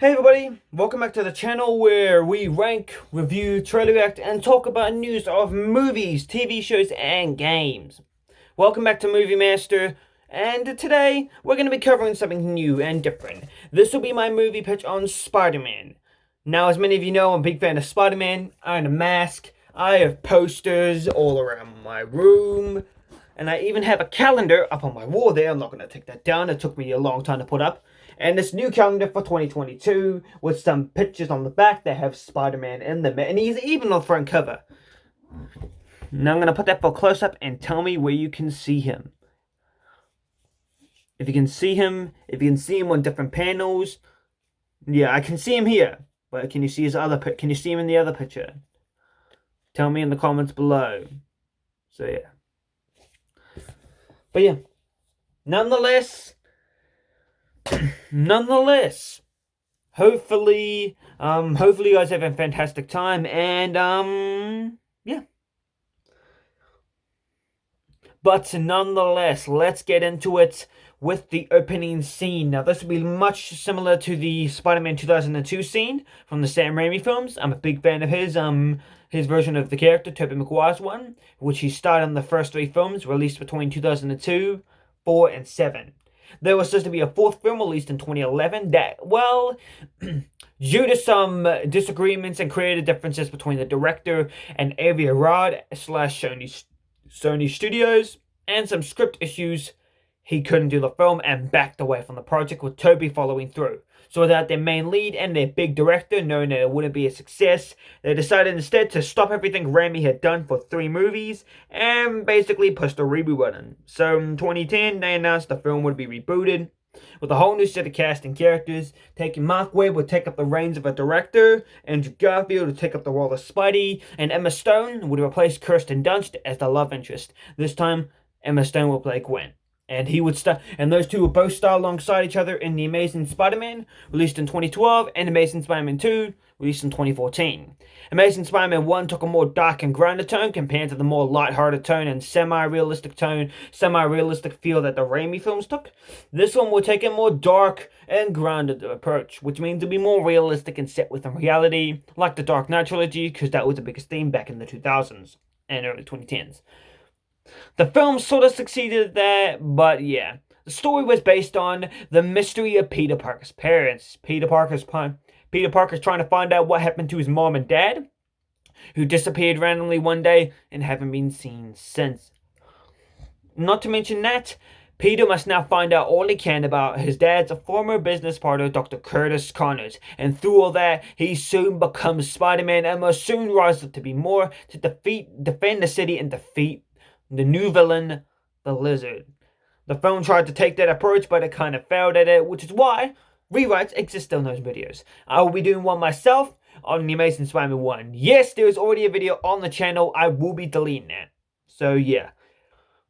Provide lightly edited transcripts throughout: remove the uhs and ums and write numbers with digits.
Hey everybody, welcome back to the channel where we rank, review, trailer react, and talk about news of movies, TV shows, and games. Welcome back to Movie Master, and today we're going to be covering something new and different. This will be my movie pitch on Spider-Man. Now, as many of you know, I'm a big fan of Spider-Man. I own a mask, I have posters all around my room, and I even have a calendar up on my wall there. I'm not going to take that down, it took me a long time to put up. And this new calendar for 2022 with some pictures on the back that have Spider-Man in them. And he's even on the front cover. Now I'm going to put that for a close-up and tell me where you can see him. If you can see him on different panels. Yeah, I can see him here. But can you see can you see him in the other picture? Tell me in the comments below. So yeah. But yeah. Nonetheless, hopefully you guys have a fantastic time, and yeah. But nonetheless, let's get into it with the opening scene. Now, this will be much similar to the Spider-Man 2002 scene from the Sam Raimi films. I'm a big fan of his version of the character, Tobey Maguire's one, which he starred in the first three films, released between 2002, 4, and 7. There was supposed to be a fourth film released in 2011 that, well, due to some disagreements and creative differences between the director and Avi Arad / Sony Studios, and some script issues, he couldn't do the film and backed away from the project, with Tobey following through. So without their main lead and their big director, knowing that it wouldn't be a success, they decided instead to stop everything Raimi had done for 3 movies and basically push the reboot button. So in 2010, they announced the film would be rebooted with a whole new set of cast and characters. Mark Waid would take up the reins of a director, Andrew Garfield would take up the role of Spidey, and Emma Stone would replace Kirsten Dunst as the love interest. This time, Emma Stone will play Gwen. And those two will both star alongside each other in The Amazing Spider-Man, released in 2012, and Amazing Spider-Man 2, released in 2014. Amazing Spider-Man 1 took a more dark and grounded tone compared to the more light-hearted tone and semi-realistic feel that the Raimi films took. This one will take a more dark and grounded approach, which means it'll be more realistic and set within reality, like the Dark Knight trilogy, because that was the biggest theme back in the 2000s and early 2010s. The film sort of succeeded at that, but yeah. The story was based on the mystery of Peter Parker's parents. Peter Parker's trying to find out what happened to his mom and dad, who disappeared randomly one day and haven't been seen since. Not to mention that, Peter must now find out all he can about his dad's former business partner, Dr. Curtis Connors. And through all that, he soon becomes Spider-Man and must soon rise up to be more to defend the city and defeat the new villain, the Lizard. The film tried to take that approach, but it kind of failed at it, which is why rewrites exist on those videos. I will be doing one myself on The Amazing Spider-Man 1. Yes, there is already a video on the channel. I will be deleting that. So, yeah.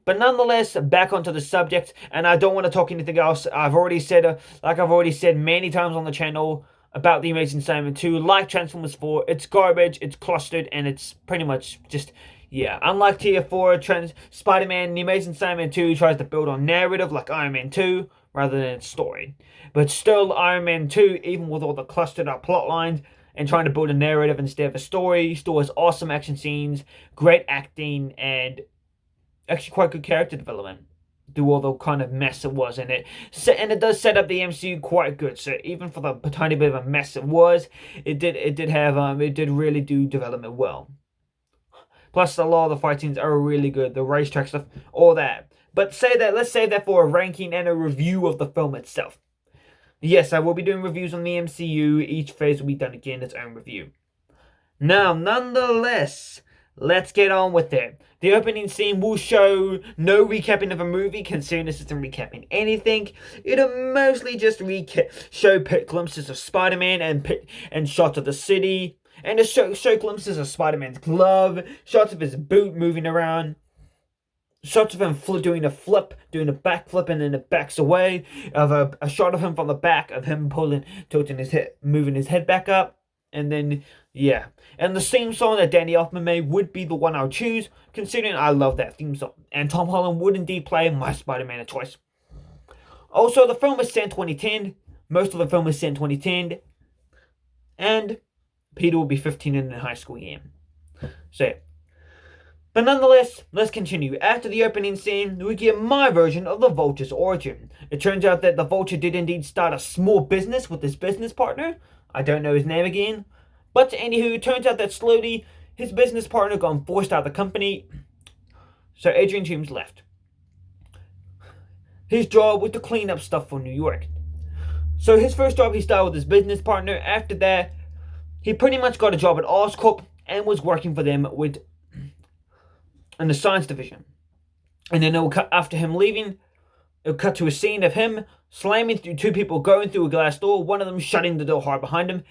But nonetheless, back onto the subject, and I don't want to talk anything else. I've already said many times on the channel about The Amazing Spider-Man 2, like Transformers 4, it's garbage, it's clustered, and it's pretty much just... yeah, unlike Tier 4, Spider-Man, The Amazing Spider-Man 2 tries to build on narrative like Iron Man 2, rather than its story. But still, Iron Man 2, even with all the clustered up plot lines, and trying to build a narrative instead of a story, still has awesome action scenes, great acting, and actually quite good character development through all the kind of mess it was in it. And it does set up the MCU quite good, so even for the tiny bit of a mess it was, it did really do development well. Plus, a lot of the fight scenes are really good. The racetrack stuff, all that. But let's save that for a ranking and a review of the film itself. Yes, I will be doing reviews on the MCU. Each phase will be done again, its own review. Now, nonetheless, let's get on with it. The opening scene will show no recapping of a movie, considering this isn't recapping anything. It'll mostly just show glimpses of Spider-Man and shots of the city. And to show glimpses of Spider-Man's glove, shots of his boot moving around, shots of him doing a backflip, and then it backs away, of a shot of him from the back, of him tilting his head, moving his head back up, and then, yeah. And the theme song that Danny Elfman made would be the one I would choose, considering I love that theme song. And Tom Holland would indeed play my Spider-Man of choice. Also, the film is set in 2010. Most of the film is set in 2010. and Peter will be 15 in the high school year. So, but nonetheless, let's continue. After the opening scene, we get my version of the Vulture's origin. It turns out that the Vulture did indeed start a small business with his business partner. I don't know his name again. But anywho, it turns out that slowly his business partner got forced out of the company. So Adrian Toomes left. His job was to clean up stuff for New York. So his first job, he started with his business partner. After that, he pretty much got a job at Oscorp and was working for them in the science division. And then after him leaving, it'll cut to a scene of him slamming through two people going through a glass door, one of them shutting the door hard behind him.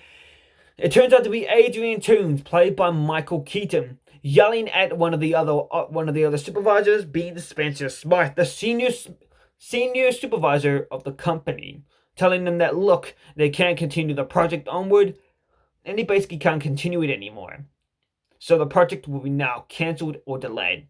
It turns out to be Adrian Toomes, played by Michael Keaton, yelling at one of the other supervisors, being Spencer Smith, the senior supervisor of the company, telling them that look, they can't continue the project onward, and they basically can't continue it anymore. So the project will be now cancelled or delayed.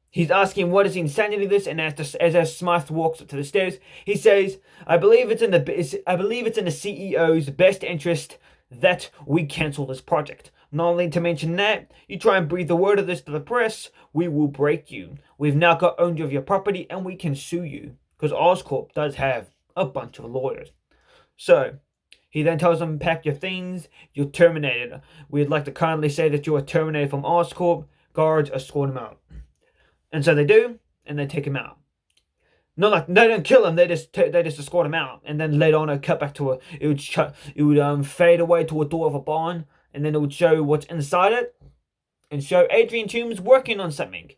He's asking what is the insanity of this, and as Smith walks up to the stairs, he says, I believe it's in the CEO's best interest that we cancel this project. Not only to mention that, you try and breathe the word of this to the press, we will break you. We've now got owner of your property and we can sue you. Because Oscorp does have a bunch of lawyers. So, he then tells them, pack your things, you're terminated. We'd like to kindly say that you are terminated from Oscorp. Guards escort him out. And so they do, and they take him out. Not like they don't kill him, they just escort him out, and then later on it cut back to it would fade away to a door of a barn, and then it would show what's inside it, and show Adrian Toomes working on something.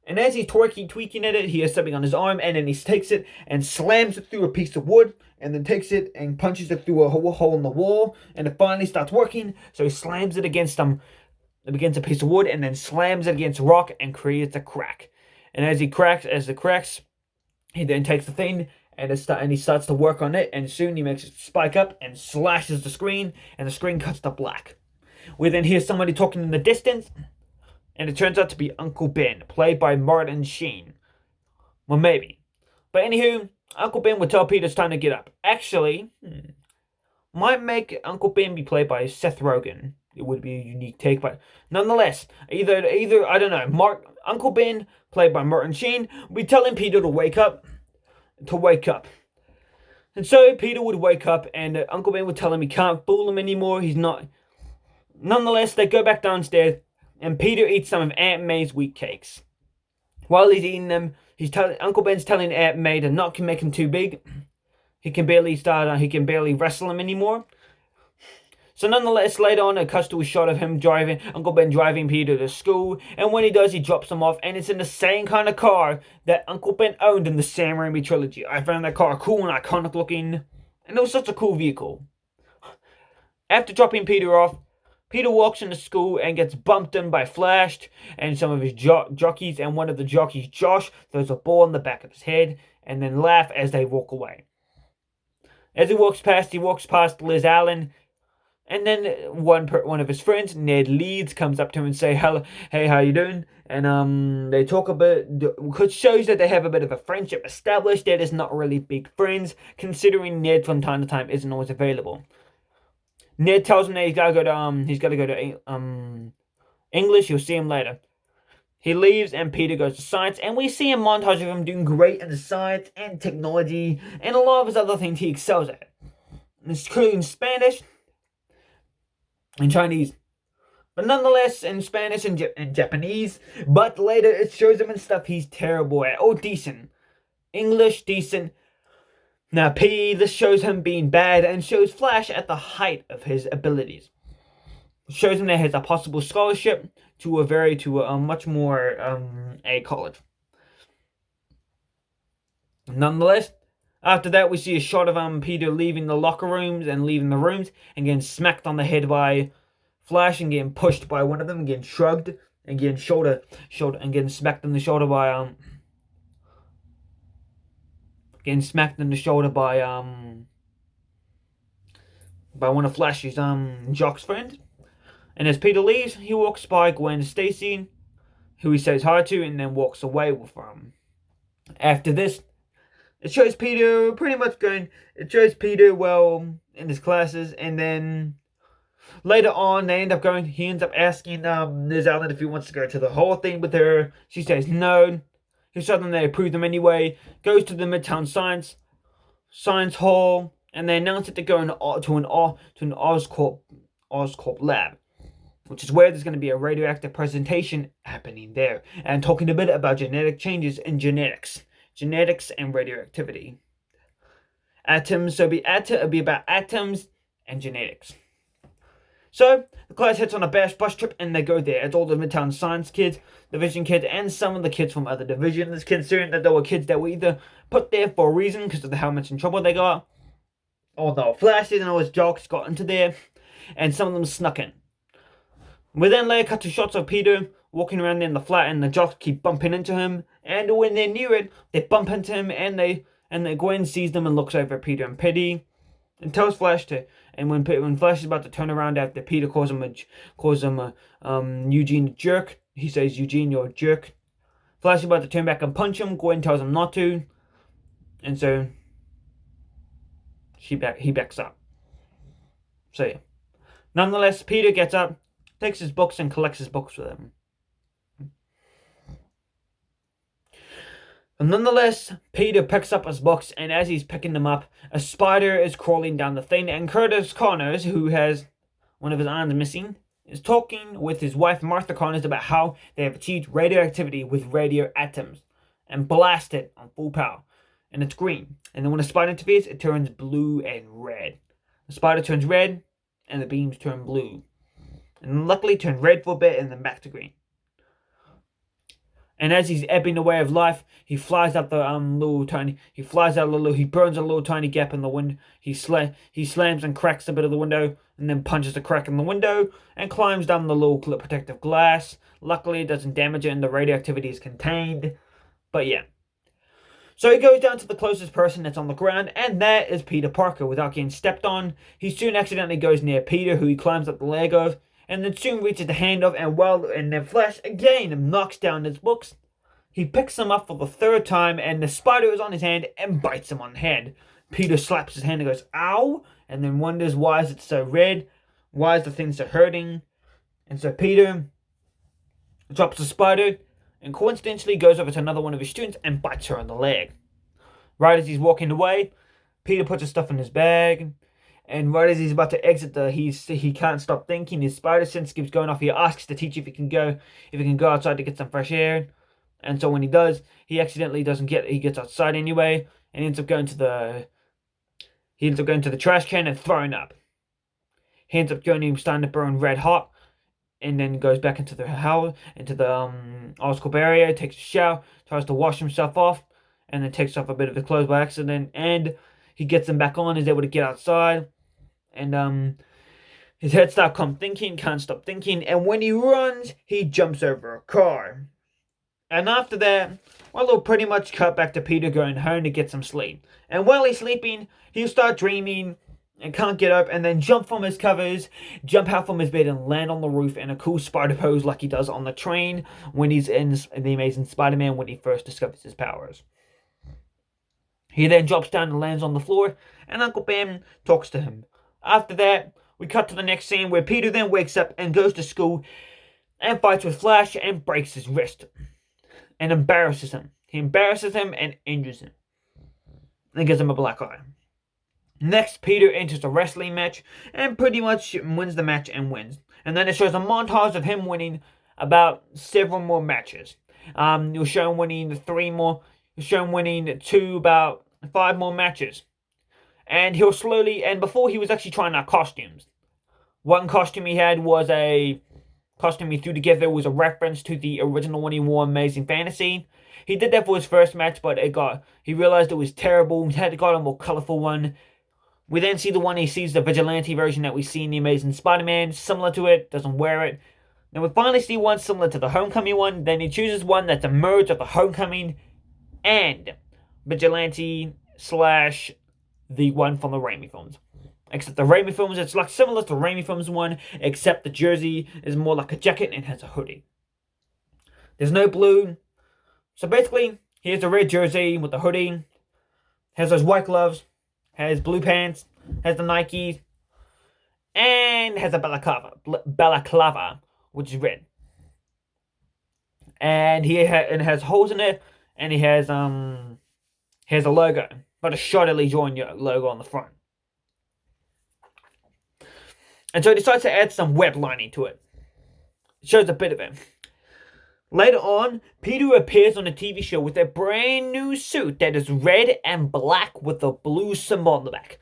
And as he's tweaking at it, he has something on his arm, and then he takes it and slams it through a piece of wood, and then takes it and punches it through a hole in the wall, and it finally starts working. So he slams it against a piece of wood, and then slams it against a rock and creates a crack. And as it cracks. He then takes the thing and he starts to work on it, and soon he makes it spike up and slashes the screen, and the screen cuts to black. We then hear somebody talking in the distance, and it turns out to be Uncle Ben, played by Martin Sheen. Well, maybe. But anywho, Uncle Ben would tell Peter it's time to get up. Actually, might make Uncle Ben be played by Seth Rogen. It would be a unique take, but nonetheless, either I don't know. Uncle Ben, played by Martin Sheen, would be telling Peter to wake up. And so Peter would wake up, and Uncle Ben would tell him he can't fool him anymore. He's not. Nonetheless, they go back downstairs, and Peter eats some of Aunt May's wheat cakes. While he's eating them, Uncle Ben's telling Aunt May to not make him too big. He can barely wrestle him anymore. So nonetheless, later on, it cuts to a shot of Uncle Ben driving Peter to school, and when he does, he drops him off, and it's in the same kind of car that Uncle Ben owned in the Sam Raimi trilogy. I found that car cool and iconic looking, and it was such a cool vehicle. After dropping Peter off, Peter walks into school and gets bumped in by Flash and some of his jockeys, and one of the jockeys, Josh, throws a ball in the back of his head, and then laugh as they walk away. As he walks past Liz Allen, and then one of his friends, Ned Leeds, comes up to him and say, "Hello, hey, how you doing?" And they talk a bit, which shows that they have a bit of a friendship established. Ned is not really big friends, considering Ned from time to time isn't always available. Ned tells him that he's gotta go to English. You'll see him later. He leaves, and Peter goes to science, and we see a montage of him doing great in science and technology and a lot of his other things he excels at, including Spanish and Chinese, but nonetheless in Spanish and Japanese. But later it shows him in stuff he's terrible at. Oh, decent English, decent. Now PE, this shows him being bad and shows Flash at the height of his abilities. It shows him that he has a possible scholarship to a much more A college. Nonetheless, after that, we see a shot of Peter leaving the locker rooms and leaving the rooms and getting smacked on the head by Flash and getting pushed by one of them, and getting shrugged and getting shoulder and getting smacked in the shoulder by one of Flash's Jock's friends. And as Peter leaves, he walks by Gwen Stacy, who he says hi to, and then walks away from. After this, it shows Peter well in his classes, and then Later on, he ends up asking Liz Allen if he wants to go to the whole thing with her. She says no. He suddenly approves them anyway. Goes to the Midtown Science Hall, and they announce that they're going to an Oscorp lab, which is where there's going to be a radioactive presentation happening there, and talking a bit about genetic changes in genetics and radioactivity. Atoms, so it'll be about atoms and genetics. So the class heads on a bus trip, and they go there. It's all the Midtown Science kids, division kids, and some of the kids from other divisions, considering that there were kids that were either put there for a reason because of how much in trouble they got, or they were flashes and all his jocks got into there, and some of them snuck in. We then later cut to shots of Peter walking around in the flat, and the jocks keep bumping into him, and when they're near it, they bump into him, and Gwen sees them and looks over at Peter in pity, and tells Flash to. And when Flash is about to turn around after Peter calls him Eugene a jerk, he says, "Eugene, you're a jerk." Flash is about to turn back and punch him. Gwen tells him not to, and so he backs up. So yeah. Nonetheless, Peter gets up, takes his books, and collects his books with him. And nonetheless, Peter picks up his books, and as he's picking them up, a spider is crawling down the thing, and Curtis Connors, who has one of his arms missing, is talking with his wife Martha Connors about how they have achieved radioactivity with radioatoms and blast it on full power. And it's green. And then when a spider interferes, it turns blue and red. The spider turns red, and the beams turn blue. And luckily turn red for a bit, and then back to green. And as he's ebbing away of life, he flies out the he burns a little tiny gap in the window. He slams and cracks a bit of the window, and then punches a crack in the window, and climbs down the little protective glass. Luckily, it doesn't damage it, and the radioactivity is contained. But yeah. So he goes down to the closest person that's on the ground, and that is Peter Parker. Without getting stepped on, he soon accidentally goes near Peter, who he climbs up the leg of, and then soon reaches the hand of, and then Flash again knocks down his books. He picks them up for the third time, and the spider is on his hand and bites him on the head. Peter slaps his hand and goes, "Ow!" and then wonders why is it so red? Why is the thing so hurting? And so Peter drops the spider and coincidentally goes over to another one of his students and bites her on the leg. Right as he's walking away, Peter puts his stuff in his bag, and right as he's about to exit, he can't stop thinking. His spider sense keeps going off. He asks the teacher if he can go outside to get some fresh air. And so when he does, he accidentally he gets outside anyway, and ends up going to the trash can and throwing up. He ends up starting to burn red hot, and then goes back into the Oscorp area, takes a shower, tries to wash himself off, and then takes off a bit of his clothes by accident, and he gets them back on, is able to get outside, and his head can't stop thinking, and when he runs, he jumps over a car. And after that, well, it'll pretty much cut back to Peter going home to get some sleep. And while he's sleeping, he'll start dreaming and can't get up, and then jump from his covers, jump out from his bed, and land on the roof in a cool spider pose like he does on the train when he's in The Amazing Spider-Man when he first discovers his powers. He then drops down and lands on the floor, and Uncle Ben talks to him. After that, we cut to the next scene where Peter then wakes up and goes to school and fights with Flash and breaks his wrist. And embarrasses him. He embarrasses him and injures him. And gives him a black eye. Next, Peter enters a wrestling match and pretty much wins the match and wins. And then it shows a montage of him winning about several more matches. You'll show him winning about 5 more matches. And before he was actually trying out costumes. One costume he had was a costume he threw together was a reference to the original one he wore in Amazing Fantasy. He did that for his first match, but he realized it was terrible. He had to get a more colorful one. We then see the vigilante version that we see in the Amazing Spider-Man, similar to it, doesn't wear it. Then we finally see one similar to the Homecoming one. Then he chooses one that's a merge of the Homecoming and vigilante / the one from the Raimi films. Except the Raimi films, it's like similar to the Raimi films one, except the jersey is more like a jacket and has a hoodie. There's no blue. So basically, here's a red jersey with the hoodie, has those white gloves, has blue pants, has the Nikes, and has a balaclava, which is red, and it has holes in it, and he has a logo, but a shoddily drawn logo on the front. And so he decides to add some web lining to it. It shows a bit of it. Later on, Peter appears on a TV show with a brand new suit that is red and black with a blue symbol on the back.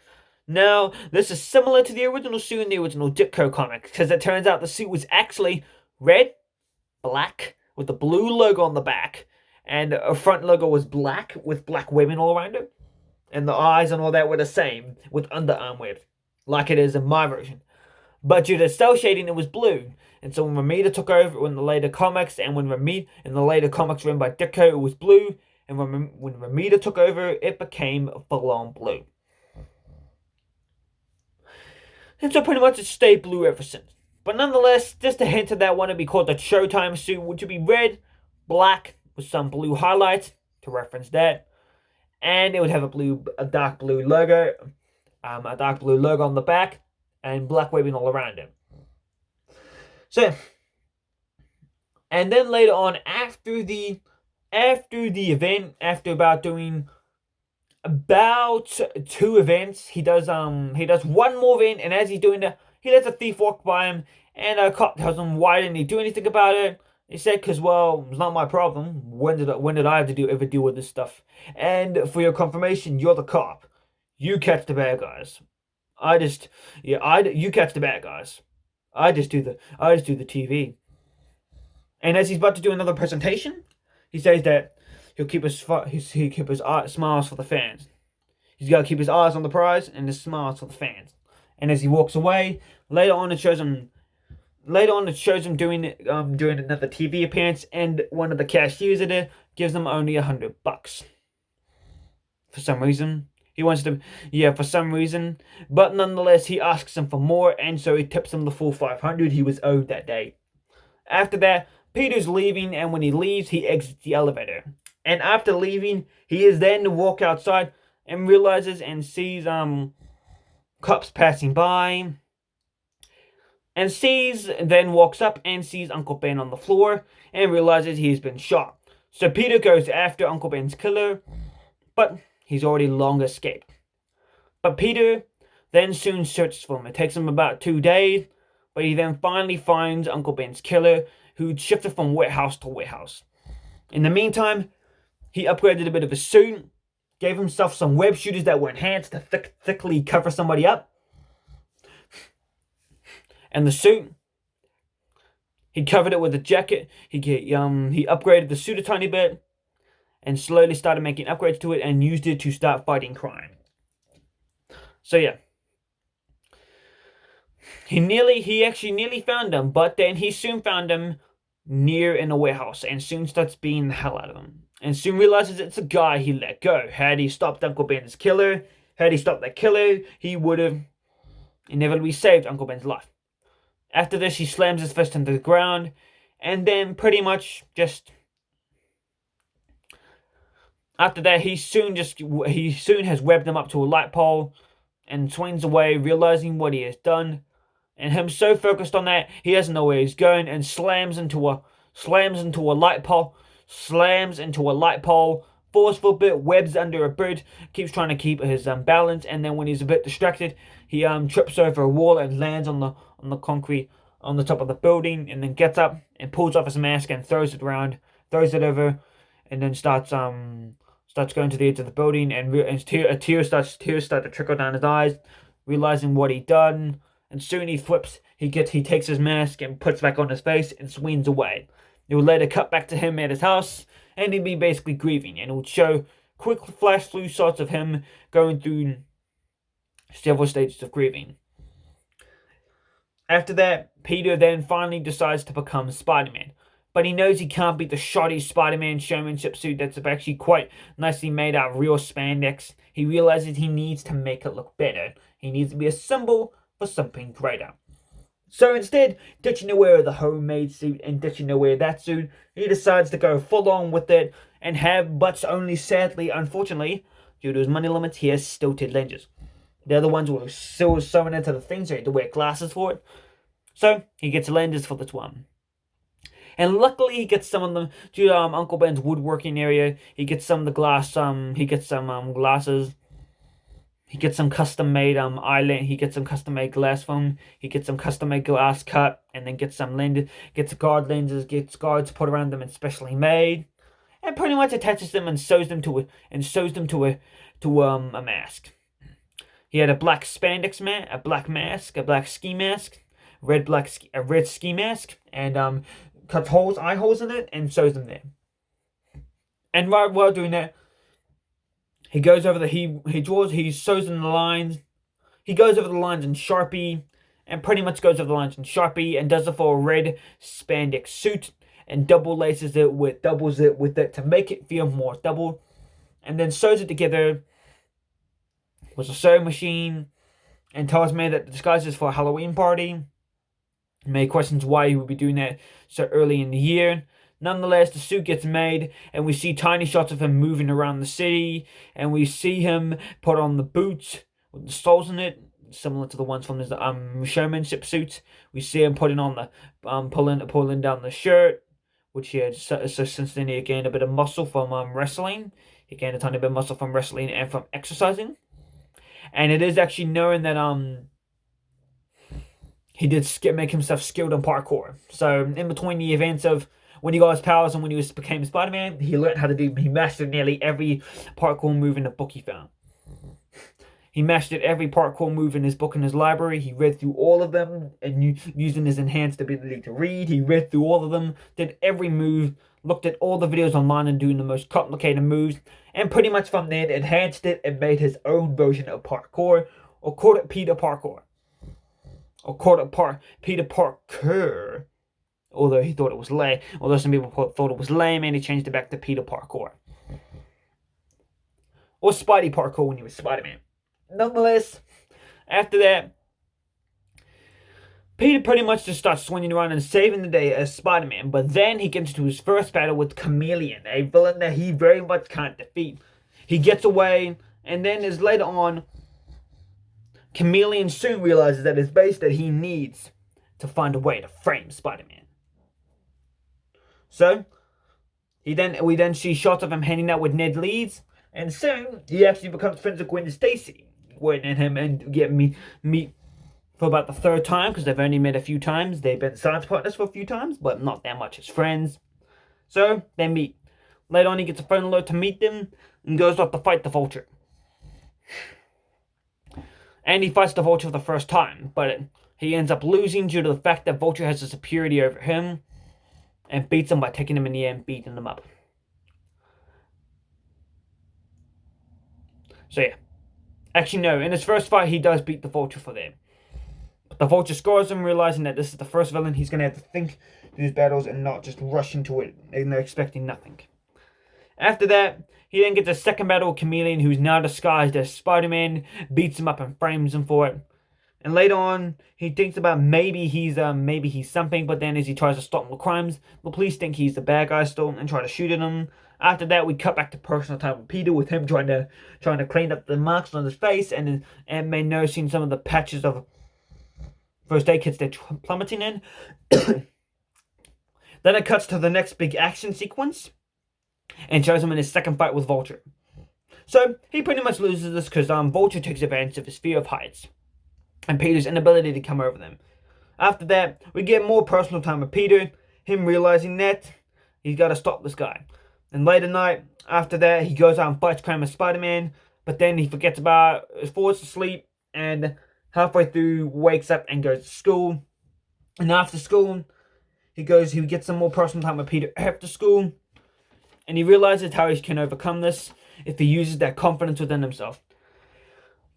Now, this is similar to the original suit in the original Ditko comic, because it turns out the suit was actually red, black, with the blue logo on the back, and a front logo was black with black webbing all around it, and the eyes and all that were the same with underarm web, like it is in my version. But due to cell shading, it was blue. And so when Ramita took over in the later comics, and when Ramita in the later comics written by Ditko, it was blue. And when Ramita took over, it became full-on blue. And so pretty much it stayed blue ever since. But nonetheless, just a hint of that one to be called the Showtime suit, which would be red, black, with some blue highlights, to reference that. And it would have a dark blue logo on the back, and black webbing all around it. So, and then later on, after the event, after about doing about 2 events, he does one more event, and as he's doing that, he lets a thief walk by him, and a cop tells him, why didn't he do anything about it? He said, because, well, it's not my problem. When did I have to ever deal with this stuff? And for your confirmation, you're the cop. You catch the bad guys. You catch the bad guys. I just do the TV. And as he's about to do another presentation, he says that he'll keep his smiles for the fans. He's got to keep his eyes on the prize and his smiles for the fans. And as he walks away, later on it shows him doing another TV appearance, and one of the cashiers in it gives him only $100 for some reason. He wants to, for some reason. But nonetheless, he asks him for more, and so he tips him the full $500 he was owed that day. After that, Peter's leaving, and when he leaves, he exits the elevator. And after leaving, he is then to walk outside and realizes and sees cops passing by. And then walks up and sees Uncle Ben on the floor and realizes he's been shot. So Peter goes after Uncle Ben's killer, but he's already long escaped. But Peter then soon searches for him. It takes him about 2 days, but he then finally finds Uncle Ben's killer, who shifted from warehouse to warehouse. In the meantime, he upgraded a bit of his suit, gave himself some web shooters that were enhanced to thickly cover somebody up. And the suit, he covered it with a jacket. He upgraded the suit a tiny bit, and slowly started making upgrades to it and used it to start fighting crime. So yeah. He actually nearly found him, but then he soon found him near in a warehouse and soon starts beating the hell out of him. And soon realizes it's a guy he let go. Had he stopped Uncle Ben's killer, he would have inevitably saved Uncle Ben's life. After this, he slams his fist into the ground, and then pretty much just after that, he soon has webbed him up to a light pole and swings away, realizing what he has done. And him so focused on that, he doesn't know where he's going, and slams into a light pole, falls for a bit, webs under a bridge, keeps trying to keep his balance, and then when he's a bit distracted, he trips over a wall and lands on the concrete on the top of the building, and then gets up and pulls off his mask and throws it over, and then starts going to the edge of the building, and tears start to trickle down his eyes, realizing what he'd done. And soon he flips. He takes his mask and puts back on his face and swings away. It will later cut back to him at his house, and he'd be basically grieving, and it would show quick flash through shots of him going through several stages of grieving. After that, Peter then finally decides to become Spider-Man. But he knows he can't be the shoddy Spider-Man showmanship suit that's actually quite nicely made out of real spandex. He realizes he needs to make it look better. He needs to be a symbol for something greater. So instead, ditching away with the homemade suit and ditching away that suit, he decides to go full on with it and have, but only sadly, unfortunately, due to his money limits, he has stilted lenses. The other ones were still sewn into the thing, so he had to wear glasses for it. So he gets lenses for this one. And luckily, he gets some of them to Uncle Ben's woodworking area. He gets some of the glass. He gets some glasses. He gets some custom made eyelid. He gets some custom made glass foam. He gets some custom made glass cut, and then gets some lenses. Gets guard lenses. Gets guards put around them and specially made, and pretty much attaches them and sews them to a mask. He had a black spandex mask, a black mask, a black ski mask, a red ski mask, and cuts eye holes in it, and sews them there. And while doing that, he goes over he sews in the lines. He goes over the lines in Sharpie, and pretty much goes over the lines in Sharpie, and does it for a red spandex suit, and doubles it with it to make it feel more double, and then sews it together with a sewing machine, and tells me that the disguise is for a Halloween party. May questions why he would be doing that so early in the year. Nonetheless, the suit gets made, and we see tiny shots of him moving around the city, and we see him put on the boots with the soles in it, similar to the ones from his showmanship suits. We see him putting on the pulling down the shirt, which he had so since then he gained a bit of muscle from wrestling. He gained a tiny bit of muscle from wrestling and from exercising. And it is actually known that he did make himself skilled in parkour. So in between the events of when he got his powers and when he became Spider-Man, he mastered nearly every parkour move in the book he found. He mastered every parkour move in his book in his library. He read through all of them, and using his enhanced ability to read, he read through all of them, did every move, looked at all the videos online and doing the most complicated moves, and pretty much from there enhanced it and made his own version of parkour, or called it Peter Parkour. Or called it Peter Parkour. Although he thought it was lame. Although some people thought it was lame, and he changed it back to Peter Parkour. Or Spidey Parkour when he was Spider-Man. Nonetheless, after that, Peter pretty much just starts swinging around and saving the day as Spider-Man, but then he gets into his first battle with Chameleon, a villain that he very much can't defeat. He gets away, and then as later on, Chameleon soon realizes that his base that he needs to find a way to frame Spider-Man. So, we then see shots of him hanging out with Ned Leeds, and soon he actually becomes friends with Gwen Stacy. Gwen and him and get meet for about the third time, because they've only met a few times. They've been science partners for a few times, but not that much as friends. So they meet. Later on, he gets a phone alert to meet them and goes off to fight the Vulture. And he fights the Vulture for the first time, but he ends up losing due to the fact that Vulture has a superiority over him, and beats him by taking him in the air and beating him up. So yeah. Actually, no. In his first fight, he does beat the Vulture for them. But the Vulture scores him, realizing that this is the first villain he's going to have to think through his battles and not just rush into it and expecting nothing. After that, he then gets a second battle with Chameleon, who's now disguised as Spider-Man, beats him up and frames him for it. And later on, he thinks about maybe he's something, but then as he tries to stop the crimes, the police think he's the bad guy still and try to shoot at him. After that, we cut back to personal time with Peter, with him trying to clean up the marks on his face, and may noticing some of the patches of first aid kits they're plummeting in. Then it cuts to the next big action sequence, and shows him in his second fight with Vulture. So he pretty much loses this because Vulture takes advantage of his fear of heights and Peter's inability to come over them. After that, we get more personal time with Peter, him realizing that he's got to stop this guy. And later night, after that, he goes out and fights crime with Spider-Man, but then he falls asleep, and halfway through wakes up and goes to school. And after school, he gets some more personal time with Peter after school, and he realizes how he can overcome this if he uses that confidence within himself.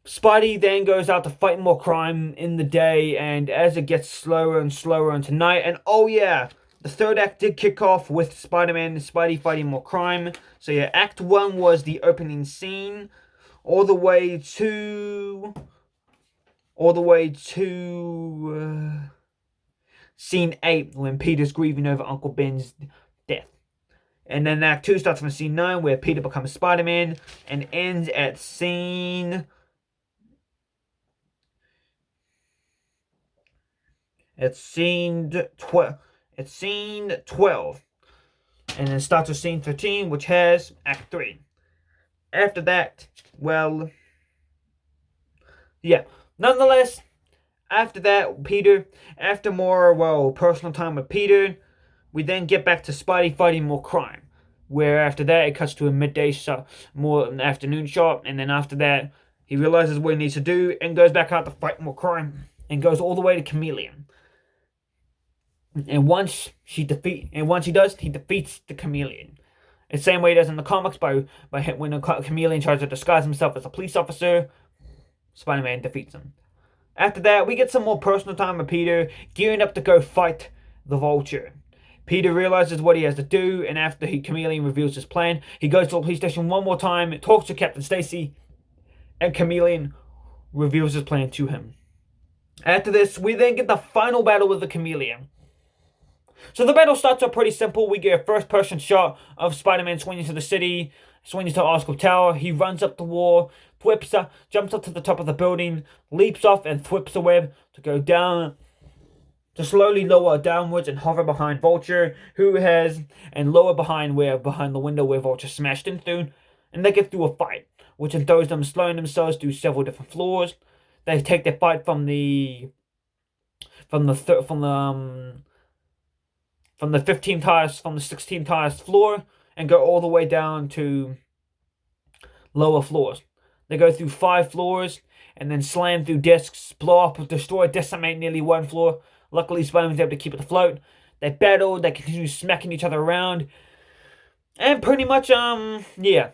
Spidey then goes out to fight more crime in the day, and as it gets slower and slower into night, and oh yeah, the third act did kick off with Spider-Man and Spidey fighting more crime. So yeah, Act 1 was the opening scene, all the way to scene 8, when Peter's grieving over Uncle Ben's death. And then Act 2 starts from scene 9, where Peter becomes Spider-Man, and ends at scene It's scene 12. It's scene 12. And then starts with scene 13, which has Act 3. After that, well, yeah. Nonetheless, after that, after more, personal time with Peter, we then get back to Spidey fighting more crime. Where after that, it cuts to a midday shot, more an afternoon shot, and then after that, he realizes what he needs to do and goes back out to fight more crime and goes all the way to Chameleon. And once he does, he defeats the Chameleon. The same way he does in the comics by when the Chameleon tries to disguise himself as a police officer, Spider-Man defeats him. After that, we get some more personal time with Peter, gearing up to go fight the Vulture. Peter realizes what he has to do, and after Chameleon reveals his plan, he goes to the police station one more time, talks to Captain Stacy, and Chameleon reveals his plan to him. After this, we then get the final battle with the Chameleon. So the battle starts up pretty simple. We get a first-person shot of Spider-Man swinging to the city, swinging to Oscorp Tower. He runs up the wall, jumps up to the top of the building, leaps off and thwips a web to go down, to slowly lower downwards and hover behind Vulture, and lower behind the window where Vulture smashed in through, and they get through a fight, which throws them slowing themselves through several different floors. They take their fight from the 15th highest, from the 16th highest floor, and go all the way down to lower floors. They go through 5 floors, and then slam through desks, blow up, destroy, decimate nearly 1 floor. Luckily, Spider-Man's able to keep it afloat. They battle, they continue smacking each other around. And pretty much, yeah.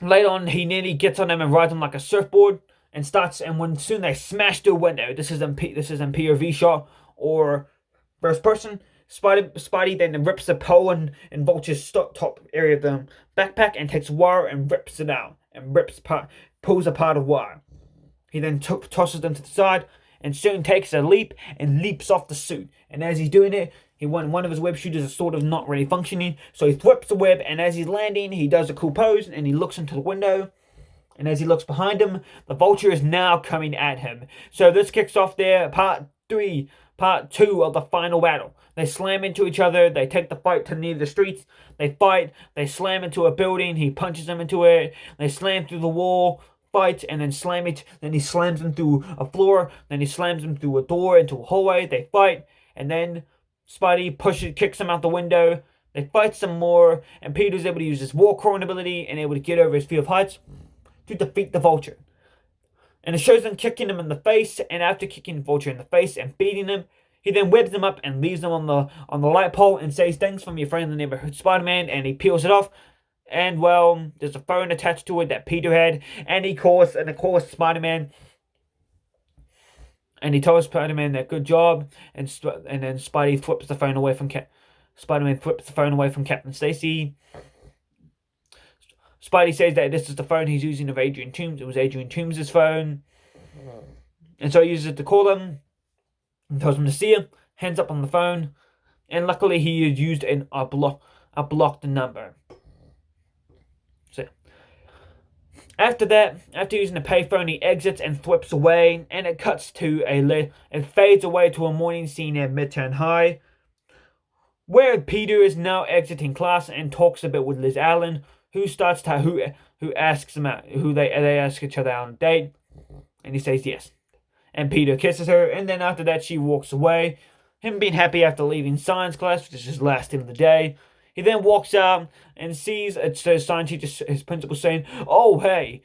Later on, he nearly gets on them and rides them like a surfboard, and soon they smash through a window. This is in POV shot, or first person. Spidey then rips the pole and Vulture's top area of the backpack and takes wire and rips it out, and pulls apart a wire. He then tosses them to the side and soon takes a leap and leaps off the suit. And as he's doing it, one of his web shooters is sort of not really functioning, so he thwips the web, and as he's landing, he does a cool pose and he looks into the window. And as he looks behind him, the Vulture is now coming at him. So this kicks off their part 2 of the final battle. They slam into each other, they take the fight to near the streets, they fight, they slam into a building, he punches them into it, they slam through the wall, fight, and then slam it, then he slams them through a floor, then he slams them through a door into a hallway, they fight, and then Spidey kicks him out the window, they fight some more, and Peter's able to use his war crawling ability and able to get over his fear of heights to defeat the Vulture. And it shows them kicking him in the face, and after kicking the Vulture in the face and beating him, he then webs them up and leaves them on the light pole and says, "Thanks from your friend in the neighborhood, Spider-Man," and he peels it off. And well, there's a phone attached to it that Peter had, and of course Spider-Man. And he tells Spider-Man that good job, and then Spidey flips the phone away from Spider-Man flips the phone away from Captain Stacy. Spidey says that this is the phone he's using of Adrian Toomes. It was Adrian Toomes' phone, and so he uses it to call him. And tells him to see him, hands up on the phone, and luckily he had used a blocked number. So after using the payphone, he exits and flips away, and it fades away to a morning scene at Midtown High, where Peter is now exiting class and talks a bit with Liz Allen, who asks him out, they ask each other out on a date, and he says yes. And Peter kisses her, and then after that she walks away. Him being happy after leaving science class, which is his last day of the day. He then walks out and sees his science teacher, his principal, saying, "Oh, hey,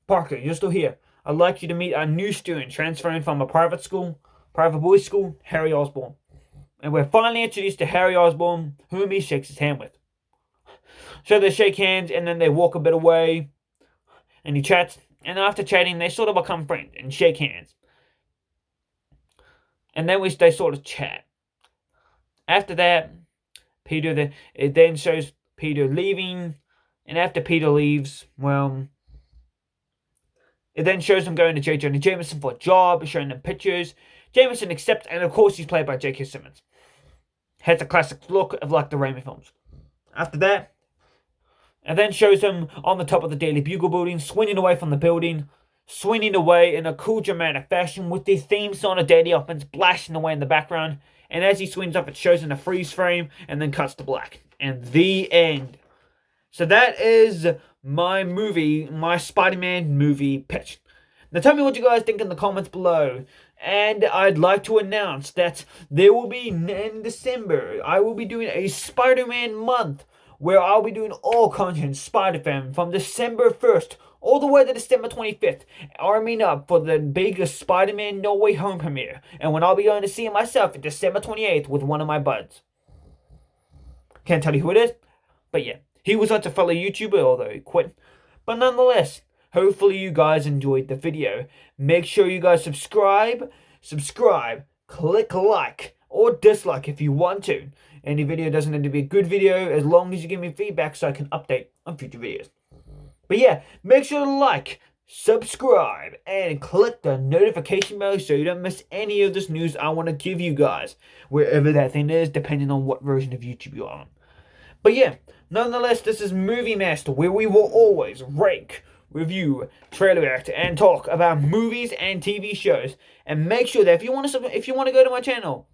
Parker, you're still here. I'd like you to meet a new student transferring from a private boys' school, Harry Osborn." And we're finally introduced to Harry Osborn, whom he shakes his hand with. So they shake hands, and then they walk a bit away, and he chats. And after chatting, they sort of become friends and shake hands. And then they sort of chat. After that, it then shows Peter leaving. And after Peter leaves, well, it then shows him going to J. Jonah Jameson for a job, showing them pictures. Jameson accepts, and of course he's played by J.K. Simmons. Has a classic look of like the Raimi films. After that, and then shows him on the top of the Daily Bugle building, swinging away from the building, swinging away in a cool dramatic fashion with the theme song of Daddy Opens blasting away in the background. And as he swings up, it shows in a freeze frame and then cuts to black. And the end. So that is my Spider-Man movie pitch. Now tell me what you guys think in the comments below. And I'd like to announce that there will be, in December, I will be doing a Spider-Man month where I'll be doing all content Spider-Man from December 1st all the way to December 25th, arming up for the biggest Spider-Man No Way Home premiere, and when I'll be going to see it myself on December 28th with one of my buds. Can't tell you who it is, but yeah, he was once a fellow YouTuber, although he quit. But nonetheless, hopefully you guys enjoyed the video. Make sure you guys subscribe, click like, or dislike if you want to. Any video doesn't need to be a good video as long as you give me feedback so I can update on future videos. But yeah, make sure to like, subscribe, and click the notification bell so you don't miss any of this news I want to give you guys, wherever that thing is, depending on what version of YouTube you're on. But yeah, nonetheless, this is Movie Master, where we will always rank, review, trailer react, and talk about movies and TV shows. And make sure that if you want to go to my channel,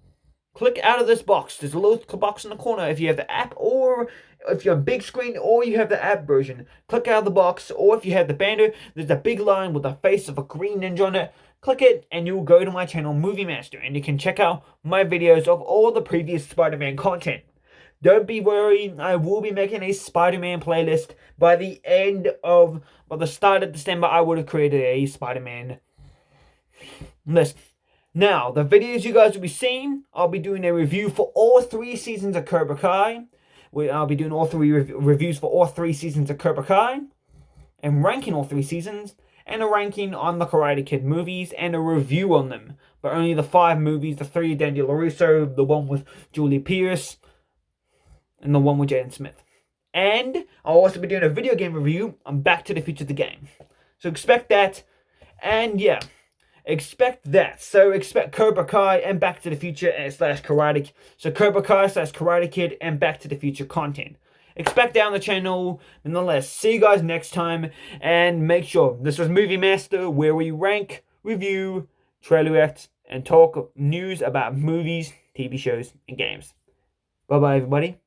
click out of this box. There's a little box in the corner if you have the app, or if you're a big screen, or you have the app version. Click out of the box, or if you have the banner, there's a big line with the face of a green ninja on it. Click it, and you'll go to my channel, Movie Master, and you can check out my videos of all the previous Spider-Man content. Don't be worried, I will be making a Spider-Man playlist by the start of December. I would have created a Spider-Man list. Now, the videos you guys will be seeing, I'll be doing a review for all 3 seasons of Cobra Kai. I'll be doing all 3 reviews for all 3 seasons of Cobra Kai, and ranking all 3 seasons, and a ranking on the Karate Kid movies, and a review on them. But only the 5 movies, the 3 Daniel LaRusso, the one with Julie Pierce, and the one with Jaden Smith. And I'll also be doing a video game review on Back to the Future the game. So expect that, and yeah. Expect that. So expect Cobra Kai and Back to the Future slash Karate. So Cobra Kai slash Karate Kid and Back to the Future content. Expect that on the channel. Nonetheless, see you guys next time. And make sure, this was Movie Master, where we rank, review, trailer react, and talk news about movies, TV shows, and games. Bye bye everybody.